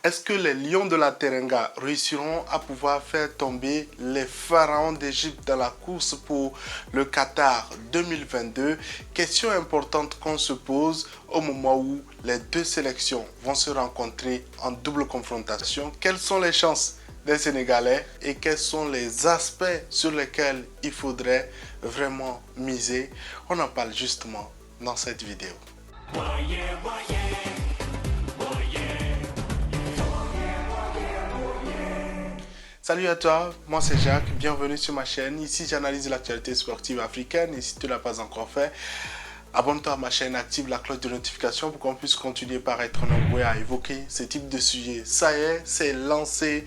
Est-ce que les Lions de la Teranga réussiront à pouvoir faire tomber les pharaons d'Égypte dans la course pour le Qatar 2022? Question importante qu'on se pose au moment où les deux sélections vont se rencontrer en double confrontation. Quelles sont les chances des Sénégalais et quels sont les aspects sur lesquels il faudrait vraiment miser? On en parle justement dans cette vidéo. Salut à toi, moi c'est Jacques, bienvenue sur ma chaîne. Ici j'analyse l'actualité sportive africaine et si tu ne l'as pas encore fait, abonne-toi à ma chaîne, active la cloche de notification pour qu'on puisse continuer par être nombreux à évoquer ce type de sujet. Ça y est, c'est lancé.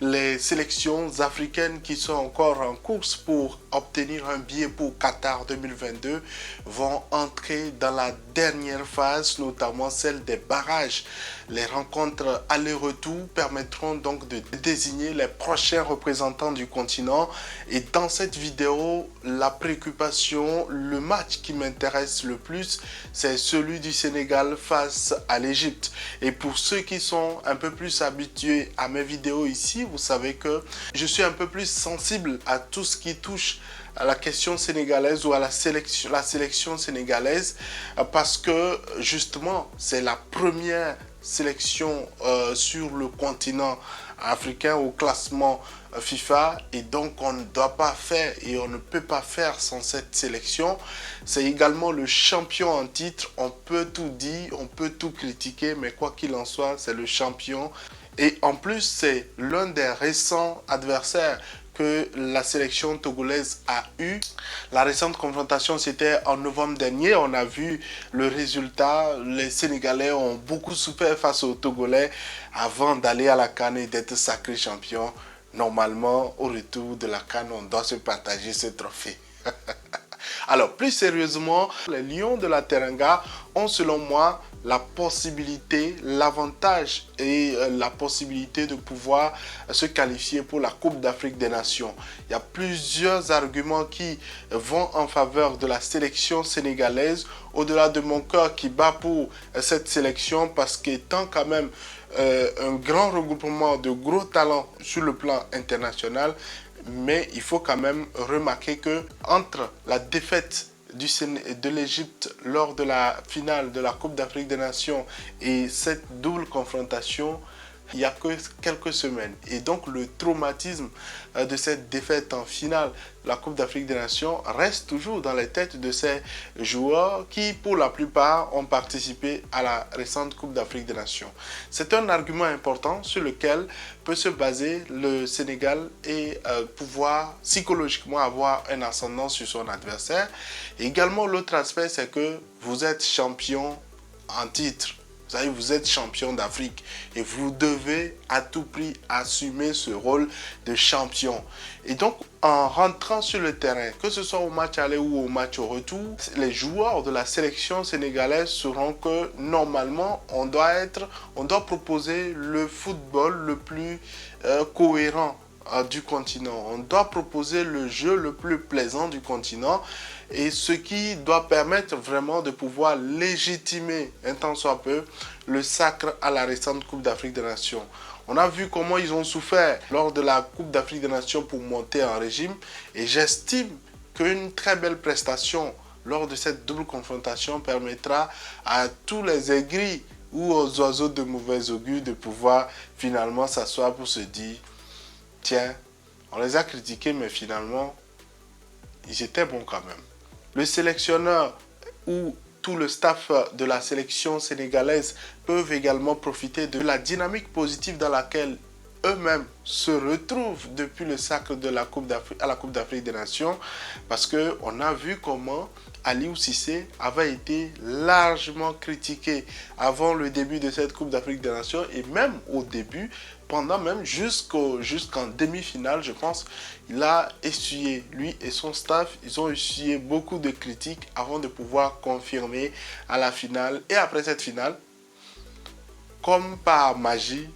Les sélections africaines qui sont encore en course pour obtenir un billet pour Qatar 2022 vont entrer dans la dernière phase, notamment celle des barrages. Les rencontres aller-retour permettront donc de désigner les prochains représentants du continent. Et dans cette vidéo, la préoccupation, le match qui m'intéresse le plus, c'est celui du Sénégal face à l'Égypte. Et pour ceux qui sont un peu plus habitués à mes vidéos ici, vous savez que je suis un peu plus sensible à tout ce qui touche à la question sénégalaise ou à la sélection sénégalaise parce que justement c'est la première sélection sur le continent africain au classement FIFA et donc on ne doit pas faire et on ne peut pas faire sans cette sélection. C'est également le champion en titre, on peut tout dire, on peut tout critiquer, mais quoi qu'il en soit, c'est le champion. Et en plus, c'est l'un des récents adversaires que la sélection togolaise a eu. La récente confrontation, c'était en novembre dernier. On a vu le résultat. Les Sénégalais ont beaucoup souffert face aux Togolais avant d'aller à la CAN et d'être sacrés champions. Normalement, au retour de la CAN, on doit se partager ce trophée. Alors, plus sérieusement, les Lions de la Teranga ont, selon moi, la possibilité, l'avantage et la possibilité de pouvoir se qualifier pour la Coupe d'Afrique des Nations. Il y a plusieurs arguments qui vont en faveur de la sélection sénégalaise, au-delà de mon cœur qui bat pour cette sélection parce qu'étant quand même un grand regroupement de gros talents sur le plan international, mais il faut quand même remarquer que entre la défaite de l'Égypte lors de la finale de la Coupe d'Afrique des Nations et cette double confrontation, il n'y a que quelques semaines. Et donc le traumatisme de cette défaite en finale de la Coupe d'Afrique des Nations reste toujours dans les têtes de ces joueurs qui, pour la plupart, ont participé à la récente Coupe d'Afrique des Nations. C'est un argument important sur lequel peut se baser le Sénégal et pouvoir psychologiquement avoir un ascendant sur son adversaire. Et également, l'autre aspect, c'est que vous êtes champion en titre. Vous savez, vous êtes champion d'Afrique et vous devez à tout prix assumer ce rôle de champion. Et donc, en rentrant sur le terrain, que ce soit au match aller ou au match au retour, les joueurs de la sélection sénégalaise sauront que normalement, on doit proposer le football le plus cohérent du continent. On doit proposer le jeu le plus plaisant du continent et ce qui doit permettre vraiment de pouvoir légitimer un tant soit peu le sacre à la récente Coupe d'Afrique des Nations. On a vu comment ils ont souffert lors de la Coupe d'Afrique des Nations pour monter en régime et j'estime qu'une très belle prestation lors de cette double confrontation permettra à tous les aigris ou aux oiseaux de mauvais augure de pouvoir finalement s'asseoir pour se dire tiens, on les a critiqués, mais finalement, ils étaient bons quand même. Le sélectionneur ou tout le staff de la sélection sénégalaise peuvent également profiter de la dynamique positive dans laquelle eux-mêmes se retrouvent depuis le sacre de la Coupe d'Afrique à la Coupe d'Afrique des Nations parce qu'on a vu comment Aliou Cissé avait été largement critiqué avant le début de cette Coupe d'Afrique des Nations et même au début, pendant même jusqu'en demi-finale, je pense, il a essuyé, lui et son staff, ils ont essuyé beaucoup de critiques avant de pouvoir confirmer à la finale. Et après cette finale, comme par magie,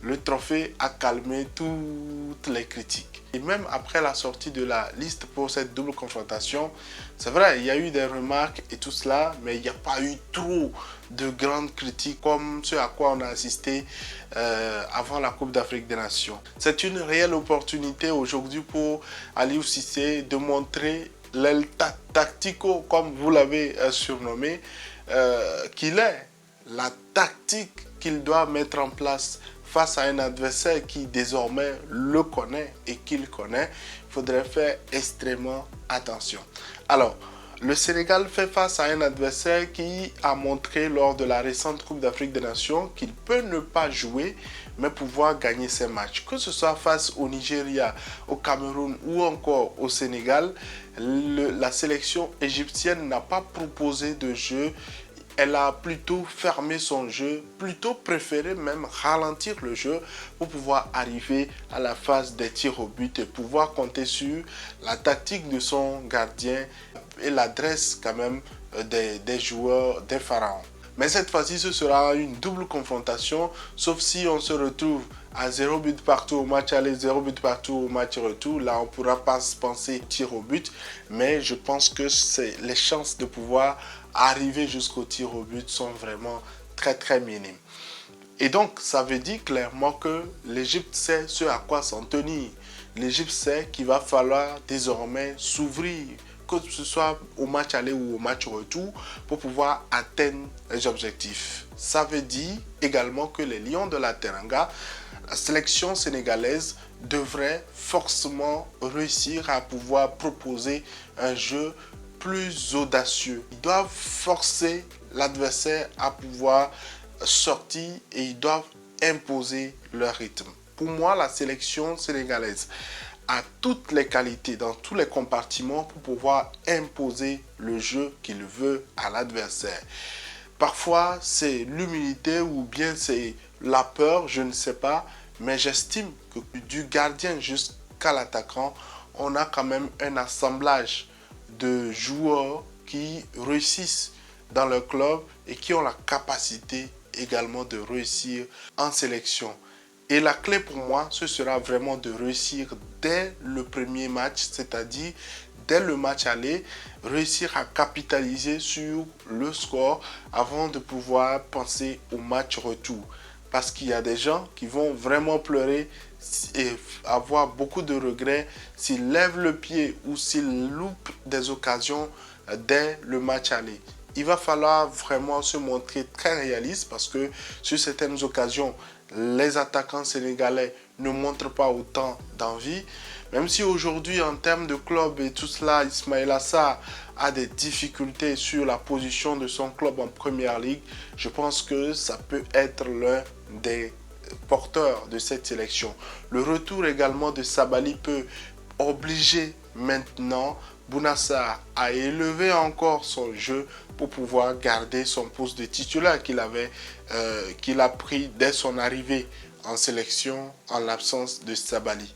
le trophée a calmé toutes les critiques. Et même après la sortie de la liste pour cette double confrontation, c'est vrai, il y a eu des remarques et tout cela, mais il n'y a pas eu trop de grandes critiques comme ce à quoi on a assisté avant la Coupe d'Afrique des Nations. C'est une réelle opportunité aujourd'hui pour Aliou Cissé de montrer l'aile tactico, comme vous l'avez surnommé, qu'il est, la tactique qu'il doit mettre en place face à un adversaire qui désormais le connaît et qu'il connaît. Il faudrait faire extrêmement attention. Alors, le Sénégal fait face à un adversaire qui a montré lors de la récente Coupe d'Afrique des Nations qu'il peut ne pas jouer, mais pouvoir gagner ses matchs. Que ce soit face au Nigeria, au Cameroun ou encore au Sénégal, la sélection égyptienne n'a pas proposé de jeu. Elle a plutôt fermé son jeu, plutôt préféré même ralentir le jeu pour pouvoir arriver à la phase des tirs au but et pouvoir compter sur la tactique de son gardien et l'adresse quand même des joueurs des Pharaons. Mais cette fois-ci, ce sera une double confrontation, sauf si on se retrouve à 0 but partout au match aller, 0 but partout au match retour. Là, on ne pourra pas se penser tir au but, mais je pense que les chances de pouvoir arriver jusqu'au tir au but sont vraiment très minimes. Et donc, ça veut dire clairement que l'Égypte sait ce à quoi s'en tenir. L'Égypte sait qu'il va falloir désormais s'ouvrir, que ce soit au match aller ou au match retour, pour pouvoir atteindre les objectifs. Ça veut dire également que les Lions de la Teranga, la sélection sénégalaise, devrait forcément réussir à pouvoir proposer un jeu plus audacieux. Ils doivent forcer l'adversaire à pouvoir sortir et ils doivent imposer leur rythme. Pour moi, la sélection sénégalaise a toutes les qualités dans tous les compartiments pour pouvoir imposer le jeu qu'il veut à l'adversaire. Parfois, c'est l'humilité ou bien c'est la peur, je ne sais pas, mais j'estime que du gardien jusqu'à l'attaquant, on a quand même un assemblage de joueurs qui réussissent dans leur club et qui ont la capacité également de réussir en sélection. Et la clé pour moi, ce sera vraiment de réussir dès le premier match, c'est-à-dire dès le match aller, réussir à capitaliser sur le score avant de pouvoir penser au match retour. Parce qu'il y a des gens qui vont vraiment pleurer et avoir beaucoup de regrets s'ils lèvent le pied ou s'ils loupent des occasions dès le match aller. Il va falloir vraiment se montrer très réaliste parce que sur certaines occasions, les attaquants sénégalais ne montrent pas autant d'envie. Même si aujourd'hui, en termes de club et tout cela, Ismaïla Sarr a des difficultés sur la position de son club en Première Ligue, je pense que ça peut être l'un des porteurs de cette sélection. Le retour également de Sabali peut obliger maintenant Bouna Sarr à élever encore son jeu pour pouvoir garder son poste de titulaire qu'il a pris dès son arrivée en sélection en l'absence de Sabali.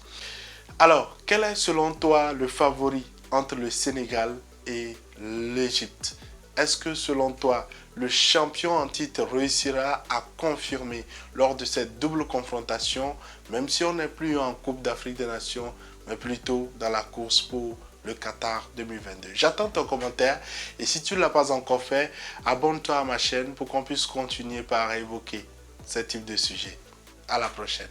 Alors, quel est selon toi le favori entre le Sénégal et l'Égypte? Est-ce que selon toi, le champion en titre réussira à confirmer lors de cette double confrontation, même si on n'est plus en Coupe d'Afrique des Nations, mais plutôt dans la course pour le Qatar 2022? J'attends ton commentaire et si tu ne l'as pas encore fait, abonne-toi à ma chaîne pour qu'on puisse continuer par évoquer ce type de sujet. À la prochaine.